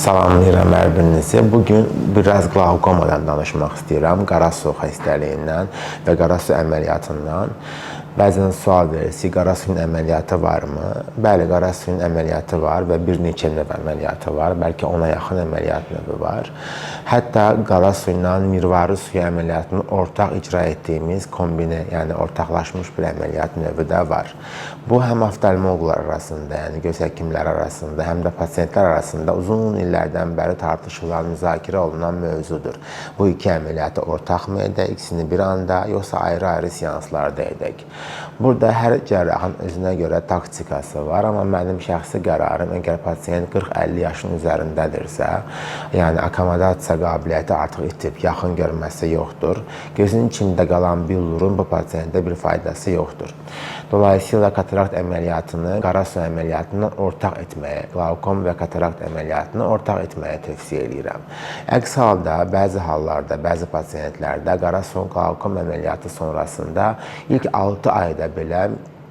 Salamlayıram hər birinizi. Bugün biraz qlaukomadan danışmaq istəyirəm. Qara su xəstəliyindən və qara su əməliyyatından. Bəzən sual verirsiniz, qara suyun əməliyyatı varmı? Bəli, qara suyun əməliyyatı var və bir neçə növ əməliyyatı var. Bəlkə ona yaxın əməliyyat növü var. Hətta qara suyla mirvari suyu əməliyyatını ortaq icra etdiyimiz kombinə, yəni ortaqlaşmış bir əməliyyat növü də var. Bu həm oftalmoloqlar arasında, yəni göz həkimləri arasında, həm də pasientlər arasında uzun illərdən bəri tartışılan, müzakirə olunan mövzudur. Bu iki əməliyyatı ortaq mı edək, ikisini bir anda, yoxsa ayrı-ayrı seanslarda edək? Burada hər cərrahın özünə görə taktikası var, amma mənim şəxsi qərarım, əgər pasiyent 40-50 yaşın üzərindədirsə, yəni akkomodasiya qabiliyyəti artıq itib, yaxın görməsi yoxdur, gözün içində qalan billurun bu pasiyentdə bir faydası yoxdur. Dolayısıyla katarakt əməliyyatını qara su əməliyyatından ortaq etməyə, qlaukom və katarakt əməliyyatını ortaq etməyə tövsiyə edirəm. Əks halda, bəzi hallarda, bəzi pasiyentlərdə qara su qlaukom əməliyyatı sonrasında ilk 6 ayda belə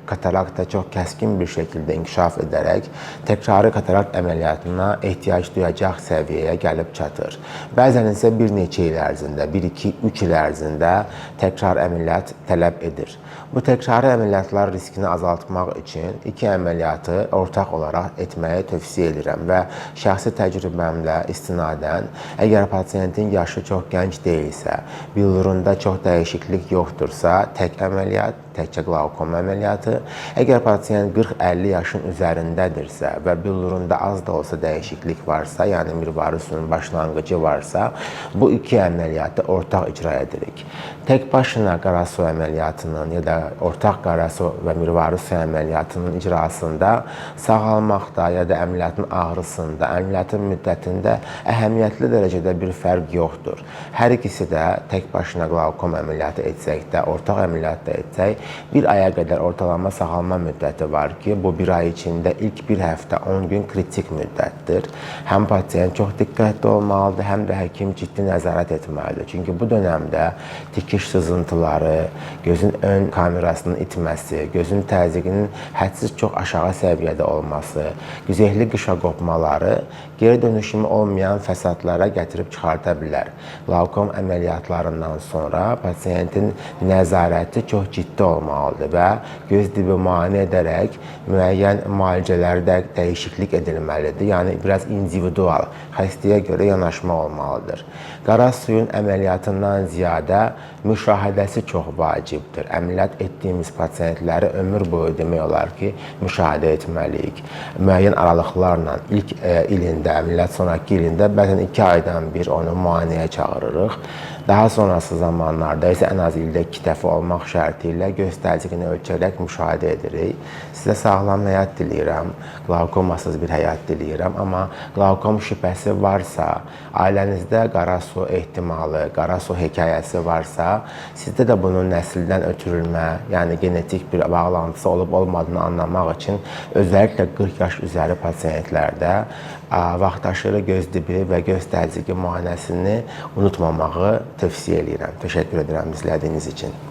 katarakta çox kəskin bir şəkildə inkişaf edərək təkrarı katarakt əməliyyatına ehtiyac duyacaq səviyyəyə gəlib çatır. Bəzən isə bir neçə il ərzində, 1-2-3 il ərzində təkrar əməliyyat tələb edir. Bu təkrarı əməliyyatlar riskini azaltmaq üçün iki əməliyyatı ortaq olaraq etməyi tövsiyə edirəm və şəxsi təcrübəmlə istinadən, əgər pasiyentin yaşı çox gənc deyilsə, billurunda çox dəyişiklik yoxdursa, tək əməliyyat, təkcə qlaukom əməliyyatı, əgər pasiyent 40-50 yaşın üzərindədirsə və billurunda az da olsa dəyişiklik varsa, yəni mirvari suyun başlanğıcı varsa, bu iki əməliyyatı ortaq icra edirik. Tək başına qara su əməliyyatının ya da ortaq qara su və mirvari su əməliyyatının icrasında sağalmaqda ya da əməliyyatın ağrısında, əməliyyatın müddətində əhəmiyyətli dərəcədə bir fərq yoxdur. Hər ikisi də tək başına qlaukom əməliyyatı etsək də, ortaq əməliyyat da etsək, bir aya qədər ortalama sağalma müddəti var ki, bu bir ay içində ilk bir həftə 10 gün kritik müddətdir. Həm pasiyent çox diqqətli olmalıdır, həm də həkim ciddi nəzarət etməlidir. Çünki bu dönəmdə tikiş sızıntıları, gözün ön kamerasının itməsi, gözün təzyiqinin hədsiz çox aşağı səviyyədə olması, güzehli qışa qopmaları geri dönüşümü olmayan fəsadlara gətirib çıxarda bilər. Qlaukom əməliyyatlarından sonra pasiyentin nəzarəti çox ciddi olmalıdır və göz dibi müayinə edərək müəyyən müalicələrdə dəyişiklik edilməlidir. Yəni, biraz individual, xəstəyə görə yanaşma olmalıdır. Qara suyun əməliyyatından ziyadə müşahidəsi çox vacibdir. Əməliyyat etdiyimiz pasiyentləri ömür boyu demək olar ki, müşahidə etməliyik. Müəyyən aralıqlarla ilk ilində, əməliyyat sonraki ilində bəzən 2 aydan bir onu müayinəyə çağırırıq. Daha sonrası zamanlarda isə ən az ildə 2 dəfə olmaq şərti ilə göz təzyiqini ölçərək müşahidə edirik. Sizə sağlam həyat diləyirəm, qlaukomasız bir həyat diləyirəm. Amma qlaukom şübhəsi varsa, ailənizdə qara su ehtimalı, qara su hekayəsi varsa, sizdə də bunun nəsildən ötürülmə, yəni genetik bir bağlantısı olub-olmadığını anlamaq üçün özəlliklə 40 yaş üzəri pasiyentlərdə vaxtaşırı göz dibi və göz təzyiqi müayinəsini unutmamağı tövsiyə edirəm. Təşəkkür edirəm izlədiyiniz üçün.